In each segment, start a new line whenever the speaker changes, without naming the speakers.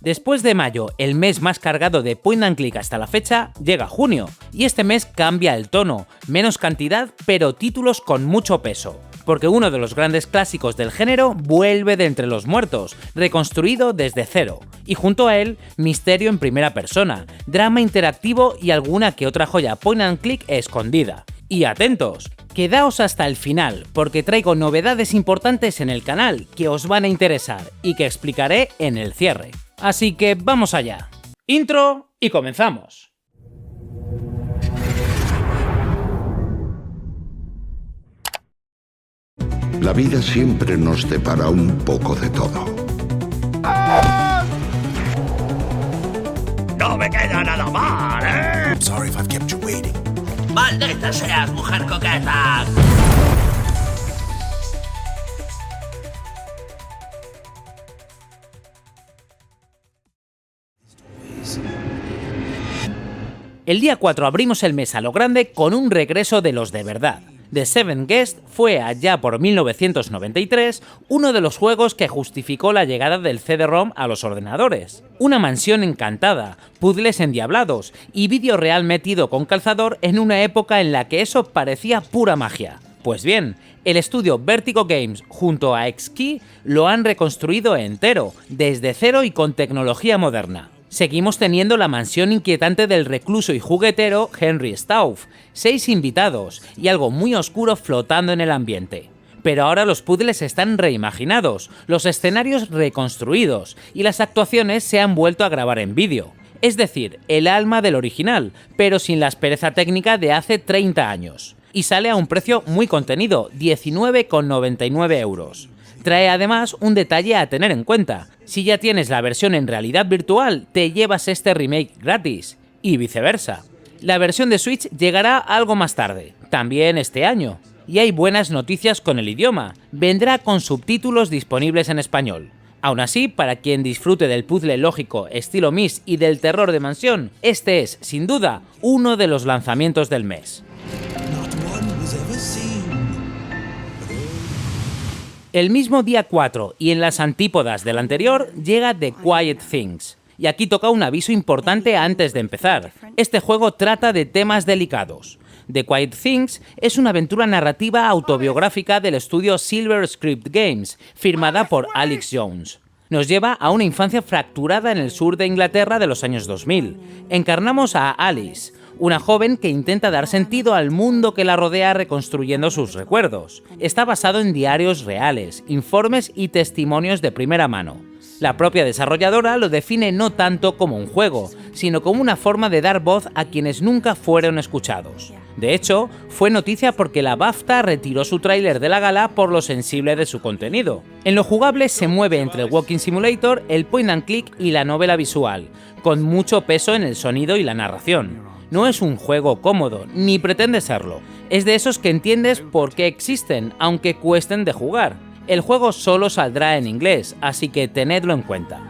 Después de mayo, el mes más cargado de point and click hasta la fecha, llega junio, y este mes cambia el tono, menos cantidad, pero títulos con mucho peso. Porque uno de los grandes clásicos del género vuelve de entre los muertos, reconstruido desde cero, y junto a él, misterio en primera persona, drama interactivo y alguna que otra joya point and click escondida. Y atentos, quedaos hasta el final, porque traigo novedades importantes en el canal que os van a interesar y que explicaré en el cierre. Así que vamos allá. Intro y comenzamos.
La vida siempre nos depara un poco de todo.
¡No me queda nada mal, eh!
I'm sorry if I've kept you waiting.
¡Maldita seas, mujer coqueta!
El día 4 abrimos el mes a lo grande con un regreso de los de verdad. The Seven Guest fue allá por 1993 uno de los juegos que justificó la llegada del CD-ROM a los ordenadores. Una mansión encantada, puzzles endiablados y vídeo real metido con calzador en una época en la que eso parecía pura magia. Pues bien, el estudio Vertigo Games junto a Xkey lo han reconstruido entero, desde cero y con tecnología moderna. Seguimos teniendo la mansión inquietante del recluso y juguetero Henry Stauff, 6 invitados y algo muy oscuro flotando en el ambiente. Pero ahora los puzzles están reimaginados, los escenarios reconstruidos y las actuaciones se han vuelto a grabar en vídeo. Es decir, el alma del original, pero sin la aspereza técnica de hace 30 años. Y sale a un precio muy contenido, 19,99 €. Trae además un detalle a tener en cuenta: si ya tienes la versión en realidad virtual, te llevas este remake gratis, y viceversa. La versión de Switch llegará algo más tarde, también este año, y hay buenas noticias con el idioma, vendrá con subtítulos disponibles en español. Aún así, para quien disfrute del puzzle lógico estilo Myst y del terror de mansión, este es, sin duda, uno de los lanzamientos del mes. El mismo día 4 y en las antípodas del anterior llega The Quiet Things. Y aquí toca un aviso importante antes de empezar. Este juego trata de temas delicados. The Quiet Things es una aventura narrativa autobiográfica del estudio Silver Script Games, firmada por Alex Jones. Nos lleva a una infancia fracturada en el sur de Inglaterra de los años 2000. Encarnamos a Alice, una joven que intenta dar sentido al mundo que la rodea reconstruyendo sus recuerdos. Está basado en diarios reales, informes y testimonios de primera mano. La propia desarrolladora lo define no tanto como un juego, sino como una forma de dar voz a quienes nunca fueron escuchados. De hecho, fue noticia porque la BAFTA retiró su tráiler de la gala por lo sensible de su contenido. En lo jugable se mueve entre el Walking Simulator, el Point and Click y la novela visual, con mucho peso en el sonido y la narración. No es un juego cómodo, ni pretende serlo. Es de esos que entiendes por qué existen, aunque cuesten de jugar. El juego solo saldrá en inglés, así que tenedlo en cuenta.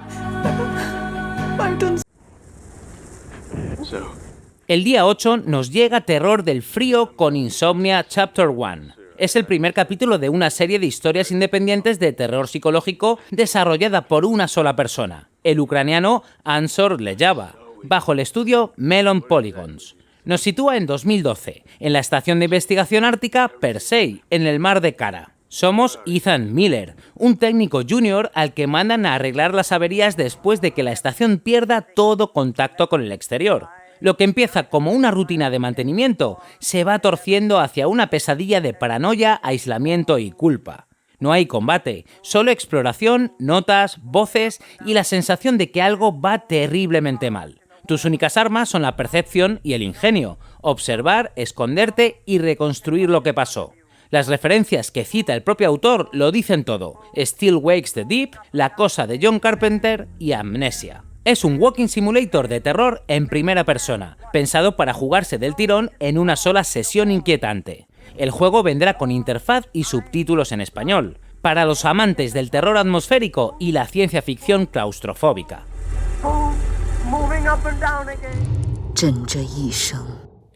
El día 8 nos llega Terror del Frío con Insomnia Chapter 1. Es el primer capítulo de una serie de historias independientes de terror psicológico desarrollada por una sola persona, el ucraniano Ansor Lejava, bajo el estudio Melon Polygons. Nos sitúa en 2012, en la estación de investigación ártica Persei, en el mar de Kara. Somos Ethan Miller, un técnico junior al que mandan a arreglar las averías después de que la estación pierda todo contacto con el exterior. Lo que empieza como una rutina de mantenimiento se va torciendo hacia una pesadilla de paranoia, aislamiento y culpa. No hay combate, solo exploración, notas, voces y la sensación de que algo va terriblemente mal. Tus únicas armas son la percepción y el ingenio, observar, esconderte y reconstruir lo que pasó. Las referencias que cita el propio autor lo dicen todo: Still Wakes the Deep, La Cosa de John Carpenter y Amnesia. Es un walking simulator de terror en primera persona, pensado para jugarse del tirón en una sola sesión inquietante. El juego vendrá con interfaz y subtítulos en español, para los amantes del terror atmosférico y la ciencia ficción claustrofóbica.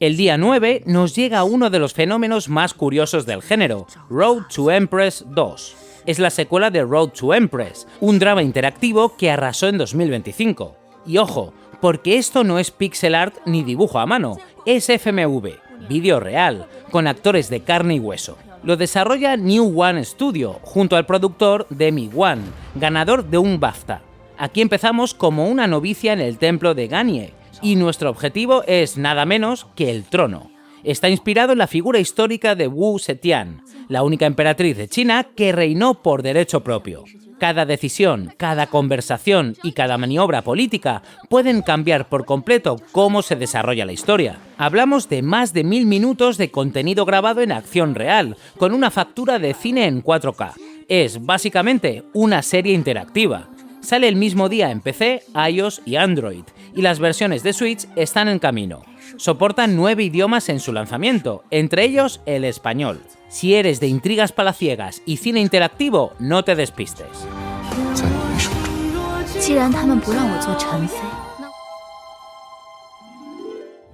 El día 9 nos llega uno de los fenómenos más curiosos del género, Road to Empress 2. Es la secuela de Road to Empress, un drama interactivo que arrasó en 2025. Y ojo, porque esto no es pixel art ni dibujo a mano, es FMV, vídeo real, con actores de carne y hueso. Lo desarrolla New One Studio, junto al productor Demi Wan, ganador de un BAFTA. Aquí empezamos como una novicia en el templo de Ganye, y nuestro objetivo es nada menos que el trono. Está inspirado en la figura histórica de Wu Zetian, la única emperatriz de China que reinó por derecho propio. Cada decisión, cada conversación y cada maniobra política pueden cambiar por completo cómo se desarrolla la historia. Hablamos de más de 1000 minutos de contenido grabado en acción real, con una factura de cine en 4K. Es básicamente una serie interactiva. Sale el mismo día en PC, iOS y Android, y las versiones de Switch están en camino. Soportan 9 idiomas en su lanzamiento, entre ellos el español. Si eres de intrigas palaciegas y cine interactivo, no te despistes.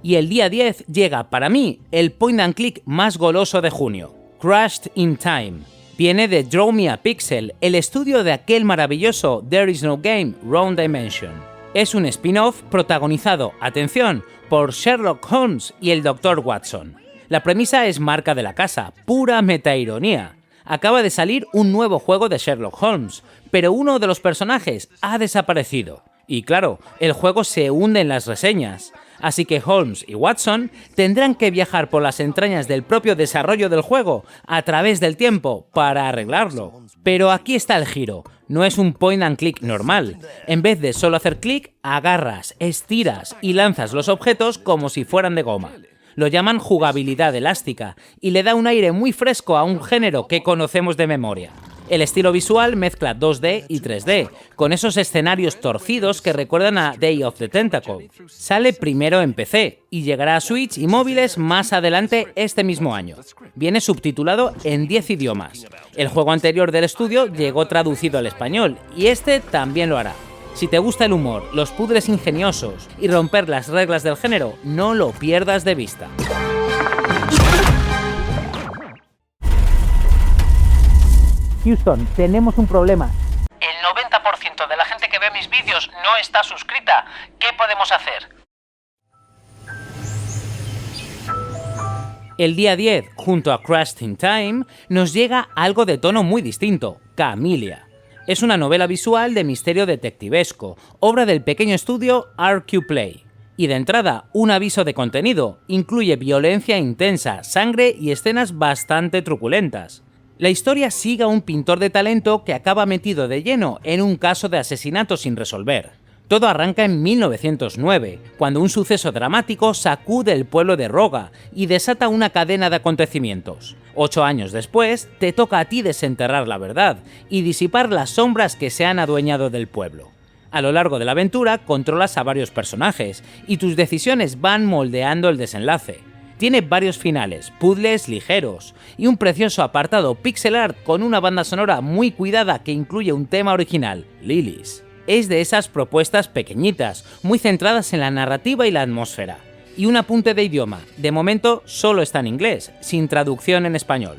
Y el día 10 llega, para mí, el point and click más goloso de junio, Crashed in Time. Viene de Draw Me a Pixel, el estudio de aquel maravilloso There Is No Game, Wrong Dimension. Es un spin-off protagonizado, atención, por Sherlock Holmes y el Dr. Watson. La premisa es marca de la casa, pura metaironía. Acaba de salir un nuevo juego de Sherlock Holmes, pero uno de los personajes ha desaparecido. Y claro, el juego se hunde en las reseñas. Así que Holmes y Watson tendrán que viajar por las entrañas del propio desarrollo del juego a través del tiempo para arreglarlo. Pero aquí está el giro, no es un point and click normal. En vez de solo hacer clic, agarras, estiras y lanzas los objetos como si fueran de goma. Lo llaman jugabilidad elástica y le da un aire muy fresco a un género que conocemos de memoria. El estilo visual mezcla 2D y 3D, con esos escenarios torcidos que recuerdan a Day of the Tentacle. Sale primero en PC y llegará a Switch y móviles más adelante este mismo año. Viene subtitulado en 10 idiomas. El juego anterior del estudio llegó traducido al español y este también lo hará. Si te gusta el humor, los puzzles ingeniosos y romper las reglas del género, no lo pierdas de vista. Houston, tenemos un problema. El 90% de la gente que ve mis vídeos no está suscrita. ¿Qué podemos hacer? El día 10, junto a Crashed in Time, nos llega algo de tono muy distinto, Camellia. Es una novela visual de misterio detectivesco, obra del pequeño estudio RQ Play. Y de entrada, un aviso de contenido, incluye violencia intensa, sangre y escenas bastante truculentas. La historia sigue a un pintor de talento que acaba metido de lleno en un caso de asesinato sin resolver. Todo arranca en 1909, cuando un suceso dramático sacude el pueblo de Roga y desata una cadena de acontecimientos. 8 años después, te toca a ti desenterrar la verdad y disipar las sombras que se han adueñado del pueblo. A lo largo de la aventura controlas a varios personajes y tus decisiones van moldeando el desenlace. Tiene varios finales, puzzles ligeros y un precioso apartado pixel art con una banda sonora muy cuidada que incluye un tema original, Lilies. Es de esas propuestas pequeñitas, muy centradas en la narrativa y la atmósfera. Y un apunte de idioma, de momento solo está en inglés, sin traducción en español.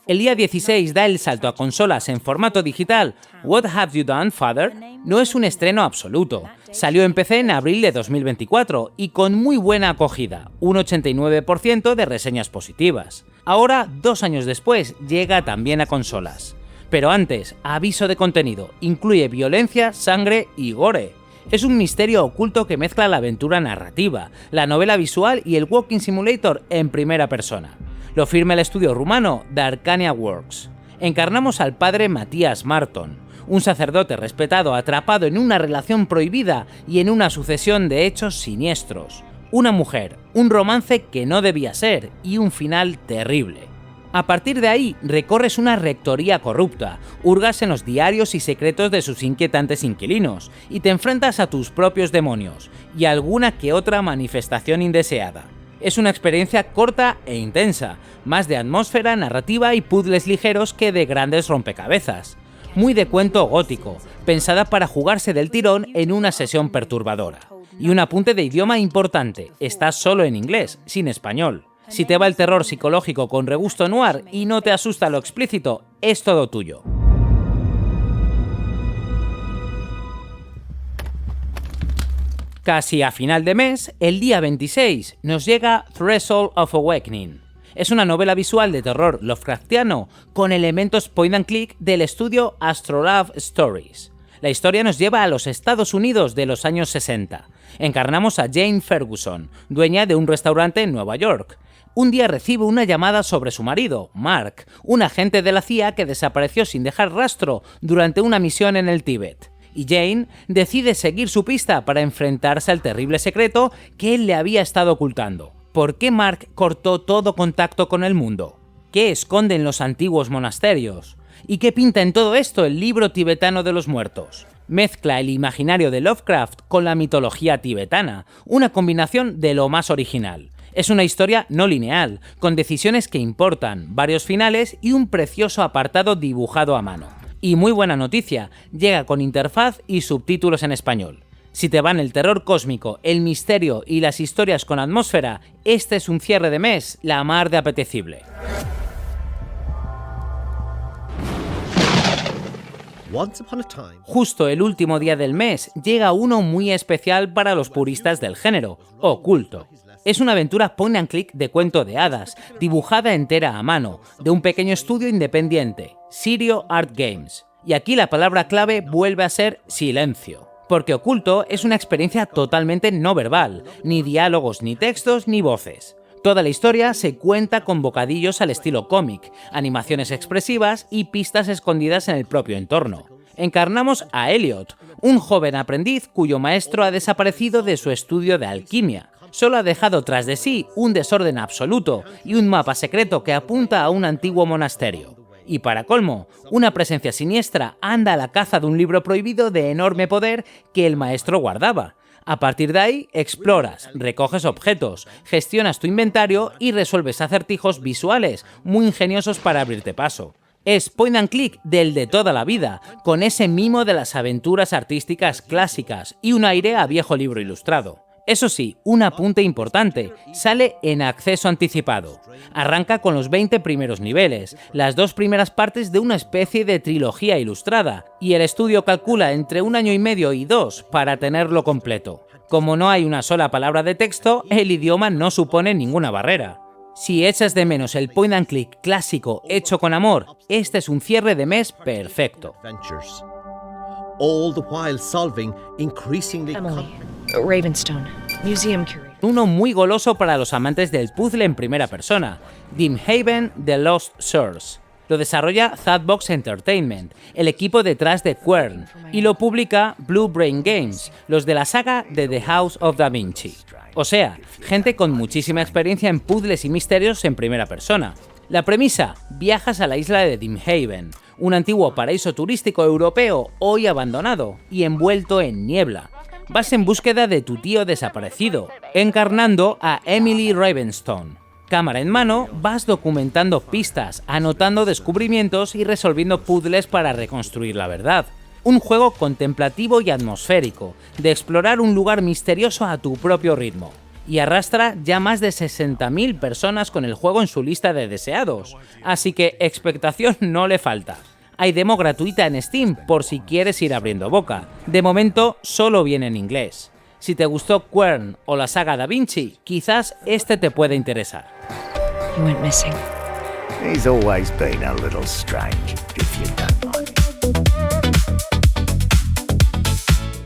El día 16 da el salto a consolas en formato digital. What Have You Done, Father? No es un estreno absoluto. Salió en PC en abril de 2024 y con muy buena acogida, un 89% de reseñas positivas. Ahora, 2 años después, llega también a consolas. Pero antes, aviso de contenido, incluye violencia, sangre y gore. Es un misterio oculto que mezcla la aventura narrativa, la novela visual y el walking simulator en primera persona. Lo firma el estudio rumano Darkania Works. Encarnamos al padre Matías Marton, un sacerdote respetado atrapado en una relación prohibida y en una sucesión de hechos siniestros. Una mujer, un romance que no debía ser y un final terrible. A partir de ahí, recorres una rectoría corrupta, hurgas en los diarios y secretos de sus inquietantes inquilinos y te enfrentas a tus propios demonios y a alguna que otra manifestación indeseada. Es una experiencia corta e intensa, más de atmósfera, narrativa y puzzles ligeros que de grandes rompecabezas. Muy de cuento gótico, pensada para jugarse del tirón en una sesión perturbadora. Y un apunte de idioma importante, está solo en inglés, sin español. Si te va el terror psicológico con regusto noir y no te asusta lo explícito, es todo tuyo. Casi a final de mes, el día 26, nos llega Threshold of Awakening. Es una novela visual de terror Lovecraftiano con elementos point and click del estudio Astrolabe Stories. La historia nos lleva a los Estados Unidos de los años 60. Encarnamos a Jane Ferguson, dueña de un restaurante en Nueva York. Un día recibe una llamada sobre su marido, Mark, un agente de la CIA que desapareció sin dejar rastro durante una misión en el Tíbet. Y Jane decide seguir su pista para enfrentarse al terrible secreto que él le había estado ocultando. ¿Por qué Mark cortó todo contacto con el mundo? ¿Qué esconden los antiguos monasterios? ¿Y qué pinta en todo esto el libro tibetano de los muertos? Mezcla el imaginario de Lovecraft con la mitología tibetana, una combinación de lo más original. Es una historia no lineal, con decisiones que importan, varios finales y un precioso apartado dibujado a mano. Y muy buena noticia, llega con interfaz y subtítulos en español. Si te van el terror cósmico, el misterio y las historias con atmósfera, este es un cierre de mes la mar de apetecible. Justo el último día del mes llega uno muy especial para los puristas del género, Oculto. Es una aventura point and click de cuento de hadas, dibujada entera a mano, de un pequeño estudio independiente, Sirio Art Games. Y aquí la palabra clave vuelve a ser silencio. Porque Oculto es una experiencia totalmente no verbal, ni diálogos, ni textos, ni voces. Toda la historia se cuenta con bocadillos al estilo cómic, animaciones expresivas y pistas escondidas en el propio entorno. Encarnamos a Elliot, un joven aprendiz cuyo maestro ha desaparecido de su estudio de alquimia. Solo ha dejado tras de sí un desorden absoluto y un mapa secreto que apunta a un antiguo monasterio. Y para colmo, una presencia siniestra anda a la caza de un libro prohibido de enorme poder que el maestro guardaba. A partir de ahí, exploras, recoges objetos, gestionas tu inventario y resuelves acertijos visuales muy ingeniosos para abrirte paso. Es point and click del de toda la vida, con ese mimo de las aventuras artísticas clásicas y un aire a viejo libro ilustrado. Eso sí, un apunte importante, sale en acceso anticipado. Arranca con los 20 primeros niveles, las 2 primeras partes de una especie de trilogía ilustrada, y el estudio calcula entre 1 año y medio y 2 para tenerlo completo. Como no hay una sola palabra de texto, el idioma no supone ninguna barrera. Si echas de menos el point and click clásico hecho con amor, este es un cierre de mes perfecto.
All the while solving increasingly
Ravenstone, museum curator.
Uno muy goloso para los amantes del puzzle en primera persona, Dreamhaven The Lost Source. Lo desarrolla Thatbox Entertainment, el equipo detrás de Quern, y lo publica Blue Brain Games, los de la saga de The House of Da Vinci. O sea, gente con muchísima experiencia en puzzles y misterios en primera persona. La premisa: viajas a la isla de Dreamhaven, un antiguo paraíso turístico europeo hoy abandonado y envuelto en niebla. Vas en búsqueda de tu tío desaparecido, encarnando a Emily Ravenstone. Cámara en mano, vas documentando pistas, anotando descubrimientos y resolviendo puzzles para reconstruir la verdad. Un juego contemplativo y atmosférico, de explorar un lugar misterioso a tu propio ritmo. Y arrastra ya más de 60.000 personas con el juego en su lista de deseados, así que expectación no le falta. Hay demo gratuita en Steam por si quieres ir abriendo boca. De momento solo viene en inglés. Si te gustó Quern o la saga Da Vinci, quizás este te puede interesar.
He went missing.
He's always been a little strange, if you don't mind.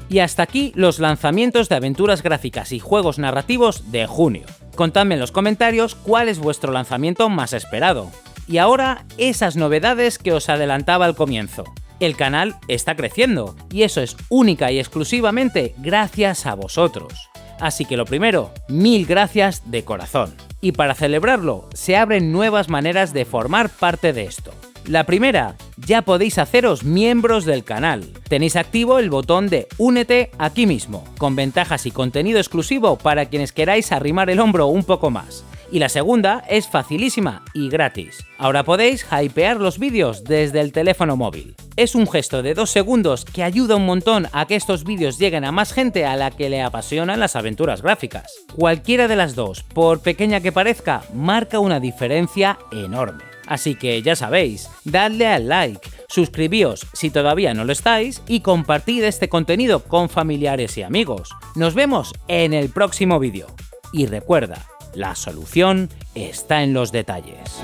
Y hasta aquí los lanzamientos de aventuras gráficas y juegos narrativos de junio. Contadme en los comentarios cuál es vuestro lanzamiento más esperado. Y ahora, esas novedades que os adelantaba al comienzo. El canal está creciendo, y eso es única y exclusivamente gracias a vosotros. Así que lo primero, 1000 gracias de corazón. Y para celebrarlo, se abren nuevas maneras de formar parte de esto. La primera, ya podéis haceros miembros del canal. Tenéis activo el botón de Únete aquí mismo, con ventajas y contenido exclusivo para quienes queráis arrimar el hombro un poco más. Y la segunda es facilísima y gratis. Ahora podéis hypear los vídeos desde el teléfono móvil. Es un gesto de 2 segundos que ayuda un montón a que estos vídeos lleguen a más gente a la que le apasionan las aventuras gráficas. Cualquiera de las dos, por pequeña que parezca, marca una diferencia enorme. Así que ya sabéis, dadle al like, suscribíos si todavía no lo estáis y compartid este contenido con familiares y amigos. Nos vemos en el próximo vídeo. Y recuerda, la solución está en los detalles.